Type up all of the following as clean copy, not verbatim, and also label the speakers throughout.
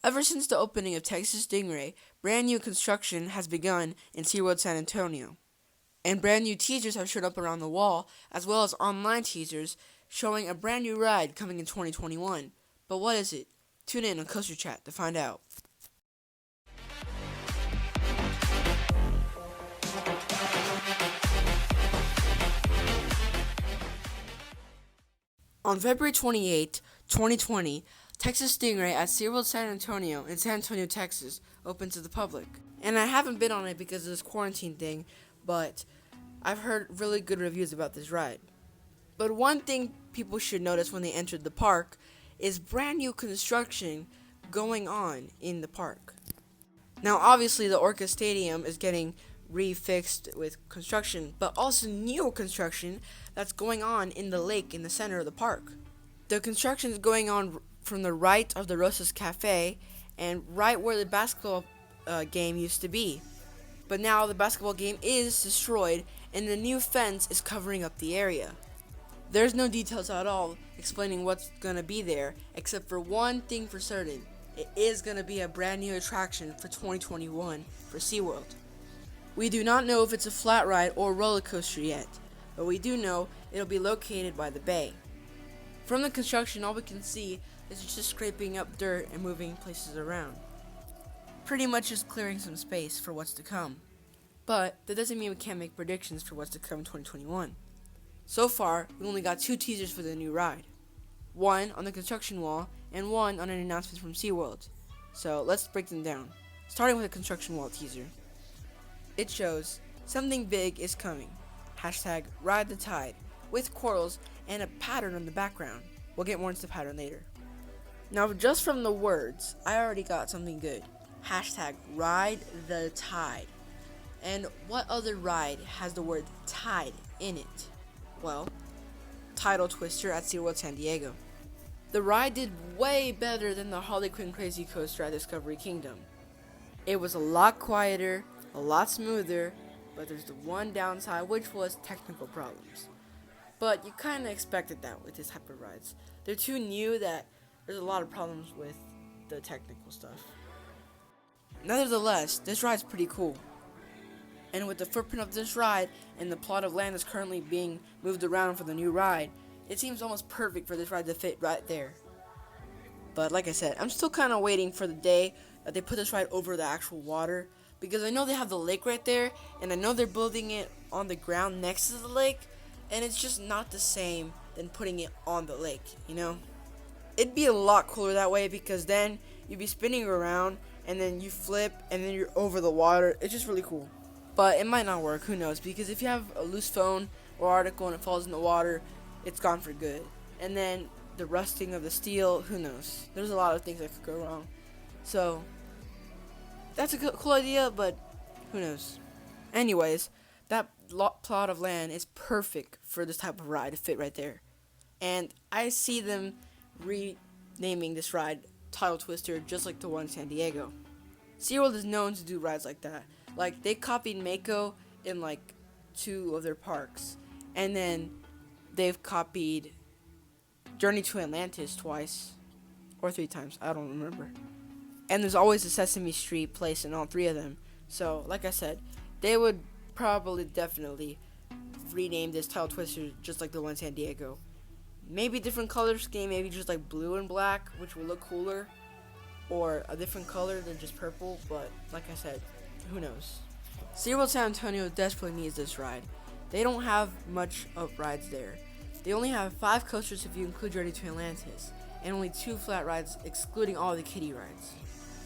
Speaker 1: Ever since the opening of Texas Stingray, brand new construction has begun in Seaworld San Antonio. And brand new teasers have shown up around the wall, as well as online teasers showing a brand new ride coming in 2021. But what is it? Tune in on Coaster Chat to find out. On February 28, 2020, Texas Stingray at Seaworld San Antonio in San Antonio, Texas, opened to the public. And I haven't been on it because of this quarantine thing, but I've heard really good reviews about this ride. But one thing people should notice when they entered the park is brand new construction going on in the park. Now, obviously, the Orca Stadium is getting refixed with construction, but also new construction that's going on in the lake in the center of the park. The construction is going on from the right of the Rosas Cafe and right where the basketball game used to be. But now the basketball game is destroyed and the new fence is covering up the area. There's no details at all explaining what's going to be there, except for one thing for certain. It is going to be a brand new attraction for 2021 for SeaWorld. We do not know if it's a flat ride or roller coaster yet, but we do know it'll be located by the bay. From the construction, all we can see is just scraping up dirt and moving places around. Pretty much just clearing some space for what's to come. But that doesn't mean we can't make predictions for what's to come in 2021. So far, we only got 2 teasers for the new ride. One on the construction wall, and one on an announcement from SeaWorld. So let's break them down. Starting with the construction wall teaser. It shows, something big is coming. Hashtag ride the tide, with corals and a pattern in the background. We'll get more into the pattern later. Now, just from the words, I already got something good. Hashtag ride the tide. And what other ride has the word tide in it? Well, Tidal Twister at SeaWorld San Diego. The ride did way better than the Harley Quinn Crazy Coaster at Discovery Kingdom. It was a lot quieter, a lot smoother, but there's the one downside, which was technical problems. But you kind of expected that with this type of rides. They're too new that there's a lot of problems with the technical stuff. Nevertheless, this ride's pretty cool. And with the footprint of this ride and the plot of land that's currently being moved around for the new ride, it seems almost perfect for this ride to fit right there. But like I said, I'm still kind of waiting for the day that they put this ride over the actual water, because I know they have the lake right there, and I know they're building it on the ground next to the lake, and it's just not the same than putting it on the lake, you know? It'd be a lot cooler that way, because then you'd be spinning around, and then you flip, and then you're over the water. It's just really cool. But it might not work, who knows, because if you have a loose phone or article and it falls in the water, it's gone for good. And then the rusting of the steel, who knows? There's a lot of things that could go wrong. So, that's a cool idea, but who knows? Anyways, that plot of land is perfect for this type of ride to fit right there. And I see them renaming this ride Tidal Twister, just like the one in San Diego. SeaWorld is known to do rides like that. Like, they copied Mako in like 2 of their parks. And then they've copied Journey to Atlantis twice. Or 3 times, I don't remember. And there's always a Sesame Street place in all 3 of them. So, like I said, they would probably definitely rename this Tidal Twister just like the one in San Diego. Maybe different color scheme, maybe just like blue and black, which will look cooler. Or a different color than just purple, but like I said, who knows? SeaWorld San Antonio desperately needs this ride. They don't have much of rides there. They only have 5 coasters if you include Journey to Atlantis, and only 2 flat rides excluding all the kiddie rides.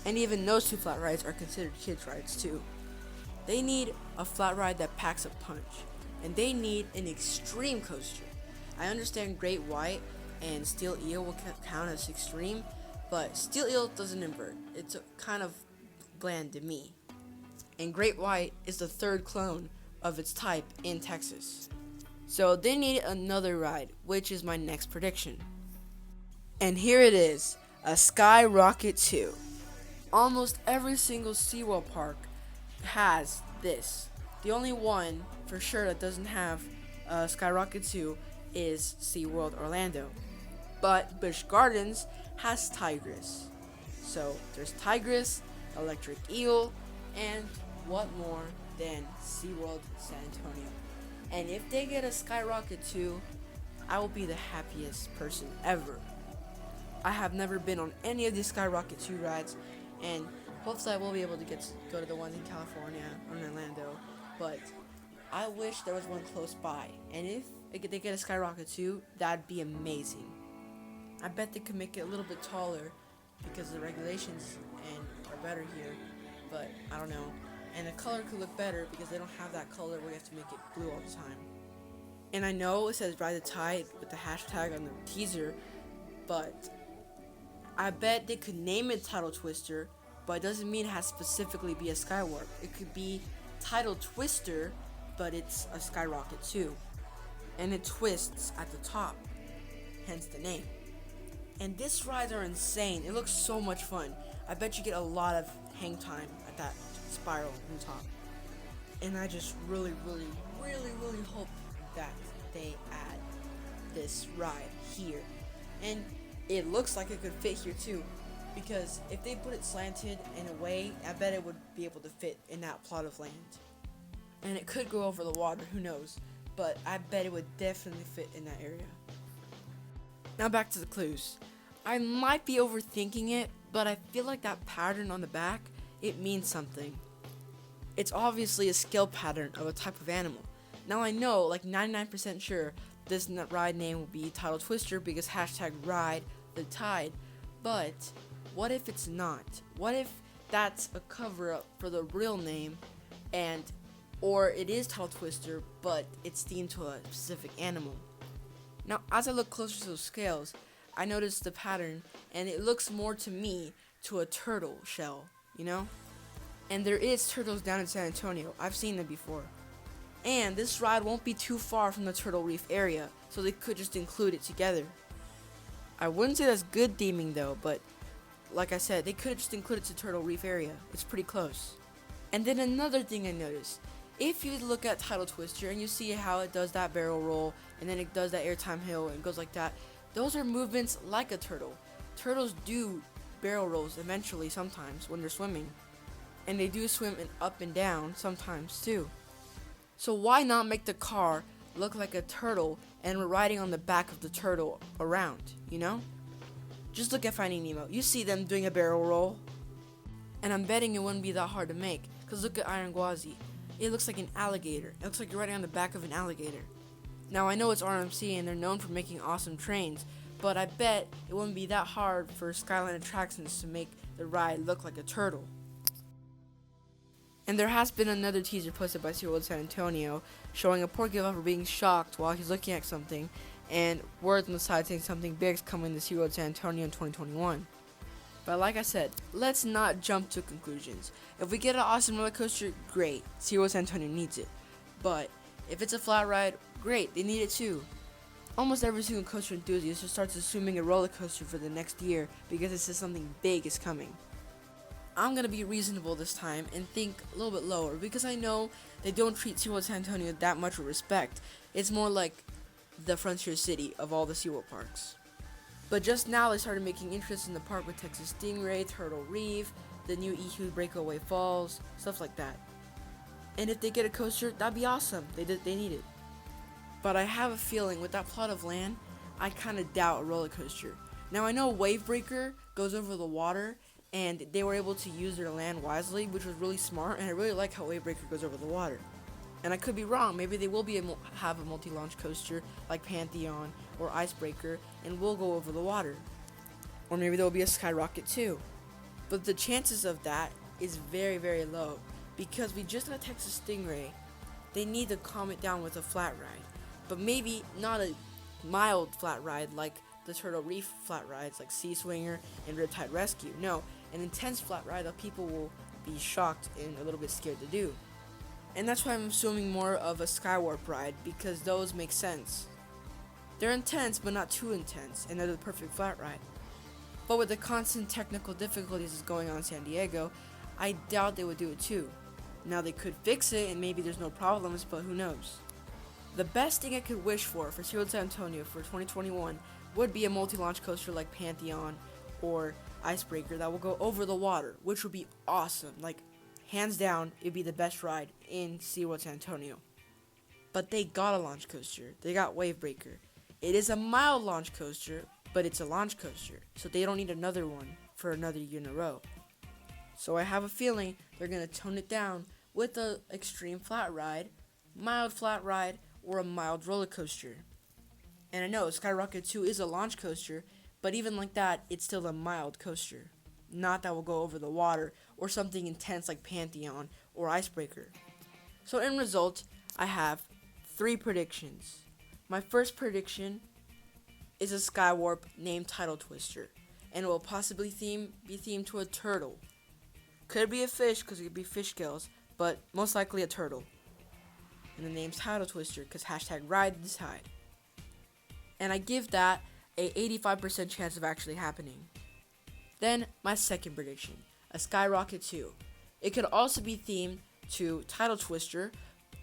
Speaker 1: And even those 2 flat rides are considered kids rides too. They need a flat ride that packs a punch, and they need an extreme coaster. I understand Great White and Steel Eel will count as extreme, but Steel Eel doesn't invert. It's kind of bland to me. And Great White is the 3rd clone of its type in Texas. So they need another ride, which is my next prediction. And here it is, a Skyrocket 2. Almost every single SeaWorld park has this. The only one for sure that doesn't have Skyrocket 2 is SeaWorld Orlando. But Busch Gardens has Tigress. So there's Tigress, Electric Eel, and what more than Seaworld San Antonio. And if they get a Skyrocket too, I will be the happiest person ever. I have never been on any of these Skyrocket 2 rides, and hopefully I will be able to go to the ones in California or in Orlando, but I wish there was one close by, and if they get a Skyrocket 2, that'd be amazing. I bet they could make it a little bit taller because the regulations are better here, but I don't know. And the color could look better because they don't have that color where you have to make it blue all the time. And I know it says Ride the Tide with the hashtag on the teaser, but I bet they could name it Tidal Twister, but it doesn't mean it has to specifically be a Skywarp. It could be Tidal Twister, but it's a Skyrocket too. And it twists at the top, hence the name. And these rides are insane. It looks so much fun. I bet you get a lot of hang time at that spiral on top. And I just really hope that they add this ride here. And it looks like it could fit here too, because if they put it slanted in a way, I bet it would be able to fit in that plot of land. And it could go over the water, who knows, but I bet it would definitely fit in that area. Now back to the clues. I might be overthinking it, but I feel like that pattern on the back, it means something. It's obviously a scale pattern of a type of animal. Now I know, like 99% sure, this ride name will be Tidal Twister because hashtag Ride the Tide. But what if it's not? What if that's a cover up for the real name, or it is Tidal Twister, but it's themed to a specific animal? Now, as I look closer to those scales, I noticed the pattern, and it looks more to me to a turtle shell, you know? And there is turtles down in San Antonio. I've seen them before. And this ride won't be too far from the Turtle Reef area, so they could just include it together. I wouldn't say that's good theming though, but like I said, they could just include it to Turtle Reef area. It's pretty close. And then another thing I noticed, if you look at Tidal Twister and you see how it does that barrel roll, and then it does that airtime hill and goes like that, those are movements like a turtle. Turtles do barrel rolls eventually sometimes when they're swimming. And they do swim up and down sometimes too. So why not make the car look like a turtle and we're riding on the back of the turtle around, you know? Just look at Finding Nemo. You see them doing a barrel roll. And I'm betting it wouldn't be that hard to make, because look at Iron Gwazi. It looks like an alligator. It looks like you're riding on the back of an alligator. Now I know it's RMC and they're known for making awesome trains, but I bet it wouldn't be that hard for Skyline Attractions to make the ride look like a turtle. And there has been another teaser posted by Seaworld San Antonio showing a poor giveoff being shocked while he's looking at something, and words on the side saying something big is coming to Seaworld San Antonio in 2021. But like I said, let's not jump to conclusions. If we get an awesome roller coaster, great. Seaworld San Antonio needs it. But if it's a flat ride, great. They need it too. Almost every single coaster enthusiast just starts assuming a roller coaster for the next year because it says something big is coming. I'm going to be reasonable this time and think a little bit lower because I know they don't treat SeaWorld San Antonio that much with respect. It's more like the frontier city of all the SeaWorld parks. But just now they started making interest in the park with Texas Stingray, Turtle Reef, the new Ihu Breakaway Falls, stuff like that. And if they get a coaster, that'd be awesome. They need it. But I have a feeling with that plot of land, I kind of doubt a roller coaster. Now I know Wave Breaker goes over the water, and they were able to use their land wisely, which was really smart, and I really like how Wave Breaker goes over the water. And I could be wrong, maybe they will have a multi-launch coaster like Pantheon or Icebreaker, and will go over the water. Or maybe there will be a Skyrocket too. But the chances of that is very, very low, because we just got Texas Stingray. They need to calm it down with a flat ride, but maybe not a mild flat ride like the Turtle Reef flat rides like Sea Swinger and Riptide Rescue. No, an intense flat ride that people will be shocked and a little bit scared to do. And that's why I'm assuming more of a Skywarp ride, because those make sense. They're intense, but not too intense, and they're the perfect flat ride. But with the constant technical difficulties that's going on in San Diego, I doubt they would do it too. Now they could fix it and maybe there's no problems, but who knows. The best thing I could wish for SeaWorld San Antonio for 2021 would be a multi-launch coaster like Pantheon or icebreaker that will go over the water, which would be awesome. Like, hands down, it'd be the best ride in Seaworld San Antonio. But they got a launch coaster. They got Wave Breaker. It is a mild launch coaster, but it's a launch coaster, so they don't need another one for another year in a row. So I have a feeling they're going to tone it down with a extreme flat ride, mild flat ride, or a mild roller coaster. And I know Skyrocket 2 is a launch coaster, but even like that, it's still a mild coaster. Not that will go over the water or something intense like Pantheon or Icebreaker. So in result, I have 3 predictions. My first prediction is a Skywarp named Tidal Twister, and it will possibly be themed to a turtle. Could be a fish because it could be fish scales, but most likely a turtle. And the name's Tidal Twister because #ride the tide. And I give that a 85% chance of actually happening. Then my second prediction, a Skyrocket 2. It could also be themed to Tidal Twister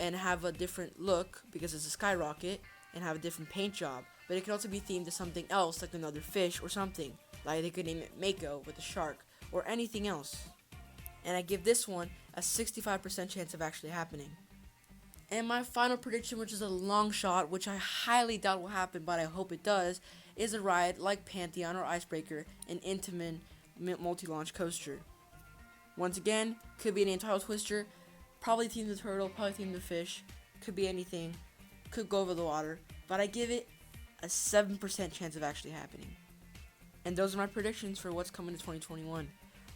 Speaker 1: and have a different look because it's a skyrocket and have a different paint job. But it could also be themed to something else like another fish or something. Like they could name it Mako with a shark or anything else. And I give this one a 65% chance of actually happening. And my final prediction, which is a long shot, which I highly doubt will happen, but I hope it does, is a ride like Pantheon or Icebreaker, an Intamin multi-launch coaster. Once again, could be an Tidal Twister, probably themed to turtle, probably themed to fish, could be anything, could go over the water, but I give it a 7% chance of actually happening. And those are my predictions for what's coming to 2021.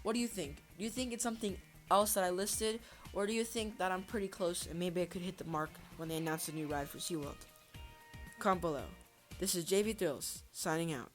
Speaker 1: What do you think? Do you think it's something else that I listed, or do you think that I'm pretty close and maybe I could hit the mark when they announce a new ride for SeaWorld? Comment below. This is JV Thrills, signing out.